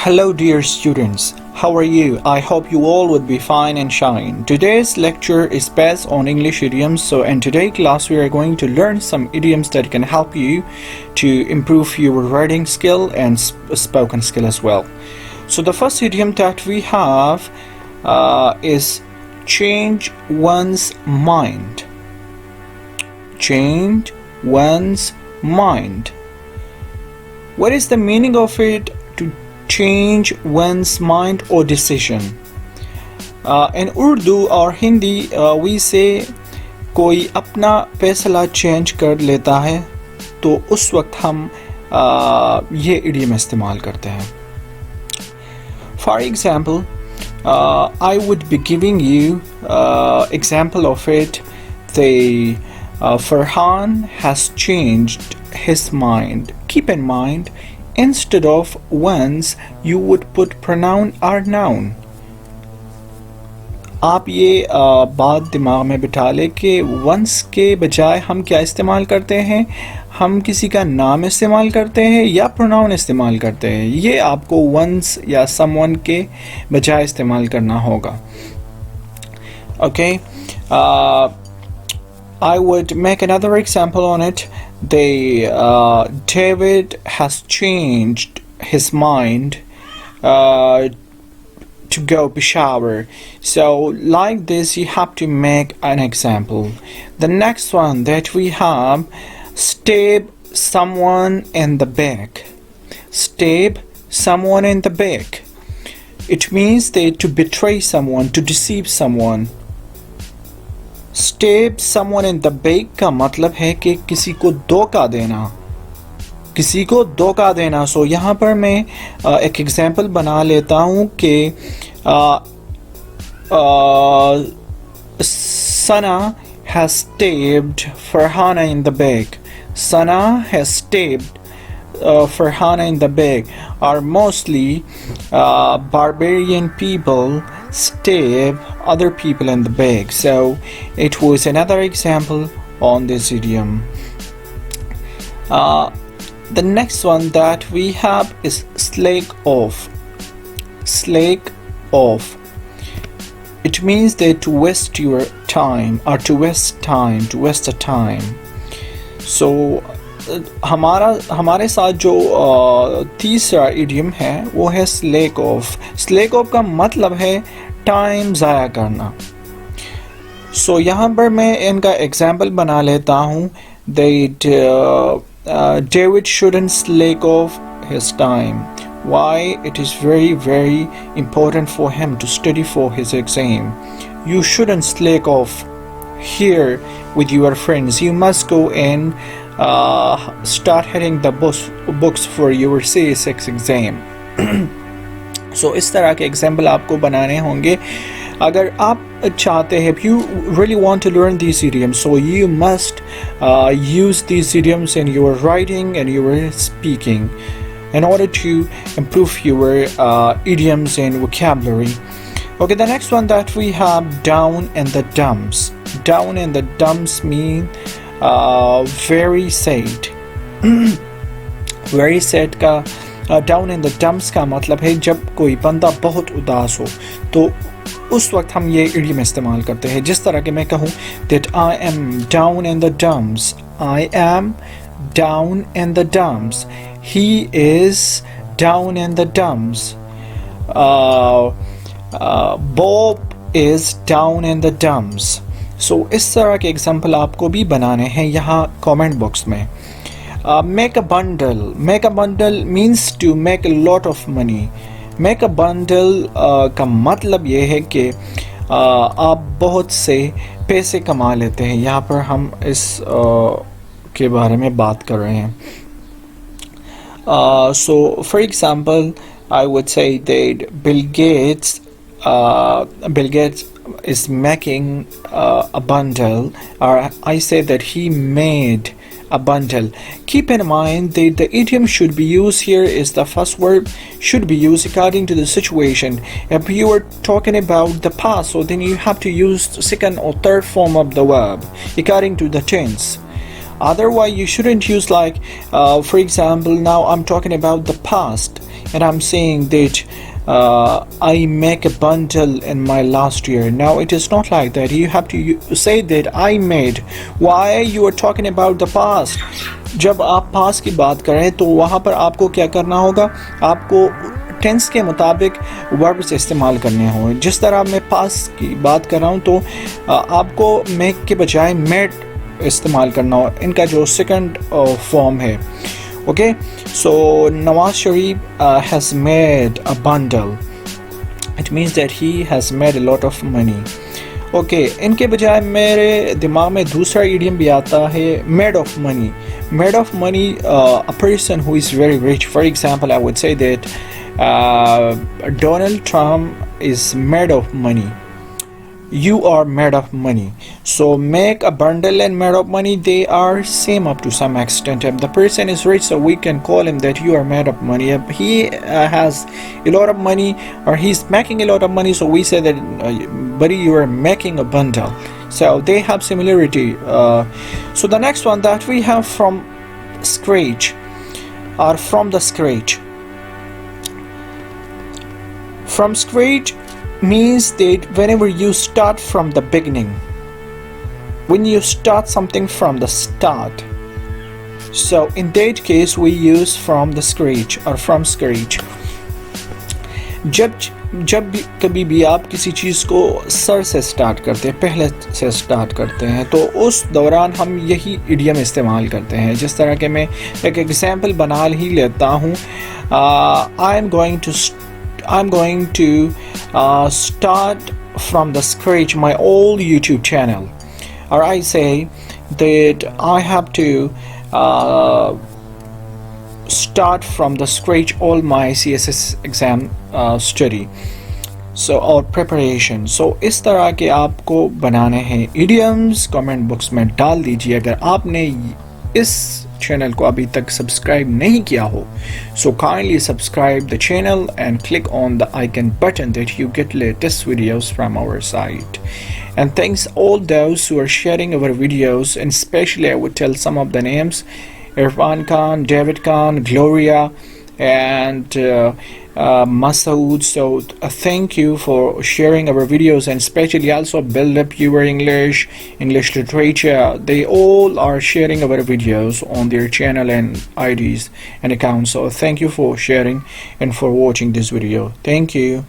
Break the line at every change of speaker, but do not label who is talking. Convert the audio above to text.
Hello dear students, how are you? I hope you all would be fine and shine. Today's lecture is based on English idioms. So in today's class we are going to learn some idioms that can help you to improve your writing skill and spoken skill as well. So the first idiom that we have is change one's mind. Change one's mind. What is the meaning of it? To change one's mind or decision. In Urdu or Hindi we say कोई अपना फैसला change कर लेता है तो उस वक्त हम ये इडियम इस्तेमाल करते हैं. For example, I would be giving you example of it. The Farhan has changed his mind. Keep in mind, instead of once you would put pronoun or noun. आप ये बात दिमाग में बिठा लें कि once के बजाय हम क्या इस्तेमाल करते हैं, हम किसी का नाम इस्तेमाल करते हैं या pronoun इस्तेमाल करते हैं. ये आपको once या someone के बजाय इस्तेमाल करना होगा. Okay, I would make another example on it. David has changed his mind to go Peshawar. So like this you have to make an example. The next one that we have, stab someone in the back. Stab someone in the back. It means that to betray someone, to deceive someone. Stab someone in the back का मतलब है कि किसी को धोखा देना, किसी को धोखा देना. सो यहाँ पर मैं एक एग्जांपल बना लेता हूँ कि Sana has stabbed Farhana in the back. Sana has stabbed Farhana in the back. Or mostly barbarian people stab other people in the back. So it was another example on this idiom. The next one that we have is slack off. Slack off. It means that to waste your time or to waste time, to waste a time. So हमारे साथ जो तीसरा idiom है वो है slack off. Slack off का मतलब है टाइम ज़ाया करना. सो यहाँ पर मैं इनका एग्जाम्पल बना लेता हूँ. David shouldn't slack off his time. Why? It is very very important for him to study for his exam. You shouldn't slack off here with your friends. You must go and start hitting the books for your CSS exam. So इस तरह के example आपको बनाने होंगे अगर आप चाहते हैं. You really want to learn these idioms, so you must use these idioms in your writing and your speaking in order to improve your idioms and vocabulary. Okay, the next one that we have, down in the dumps. Down in the dumps mean very sad. Very sad का down in the dumps का मतलब है जब कोई बंदा बहुत उदास हो तो उस वक्त हम ये इडियम इस्तेमाल करते हैं. जिस तरह के मैं कहूँ that I am down in the dumps. I am down in the dumps. He is down in the dumps. Bob is down in the dumps. So इस तरह के एग्जाम्पल आपको भी बनाने हैं यहाँ कमेंट बॉक्स में. Make a bundle. Make a bundle means to make a lot of money. Make a bundle का मतलब ये है कि आप बहुत से पैसे कमा लेते हैं. यहाँ पर हम इस के बारे में बात कर रहे हैं. So for example, I would say that Bill Gates is making a bundle, or I say that he made a bundle. Keep in mind that the idiom should be used here is the first verb should be used according to the situation. If you are talking about the past, so then you have to use the second or third form of the verb according to the tense. Otherwise you shouldn't use like for example, now I'm talking about the past. and I'm saying that I make a bundle in my last year. Now it is not like that. You have to say that I made. Why you are talking about the past? जब आप past की बात करें तो वहाँ पर आपको क्या करना होगा, आपको टेंस के मुताबिक वर्ब्स इस्तेमाल करने हों. जिस तरह मैं past की बात कर रहा हूँ तो आपको make के बजाय made इस्तेमाल करना हो, इनका जो सेकंड फॉर्म है. Okay, so Nawaz Sharif has made a bundle. It means that he has made a lot of money. Okay, इनके बजाय मेरे दिमाग में दूसरा idiom भी आता है, made of money. Made of money, a person who is very rich. For example, I would say that Donald Trump is made of money. You are made of money. So make a bundle and made of money, they are same up to some extent. If the person is rich, so we can call him that you are made of money. If he has a lot of money or he's making a lot of money, so we say that buddy, you are making a bundle. So they have similarity. So the next one that we have, from scratch or from the scratch. From scratch means that whenever you start from the beginning, when you start something from the start, so in that case we use from the scratch or from scratch. जब भी कभी भी आप किसी चीज़ को sir से start करते हैं, पहले से स्टार्ट करते हैं, तो उस दौरान हम यही इडियम इस्तेमाल करते हैं. जिस तरह के मैं एक एग्जांपल बना ही लेता हूँ. I'm going to start from the scratch my old YouTube channel, or I say that I have to start from the scratch all my CSS exam study, so or preparation. So इस तरह के आपको बनाने हैं idioms. Comment box में डाल दीजिए अगर आपने इस चैनल को अभी तक सब्सक्राइब नहीं किया हो. So kindly subscribe the channel and click on the icon button that you get latest videos from our site. And thanks all those who are sharing our videos, and especially I would tell some of the names: Irfan Khan, David Khan, Gloria, and Masood. So thank you for sharing our videos, and especially also build up your English literature. They all are sharing our videos on their channel and IDs and accounts. So thank you for sharing and for watching this video. Thank you.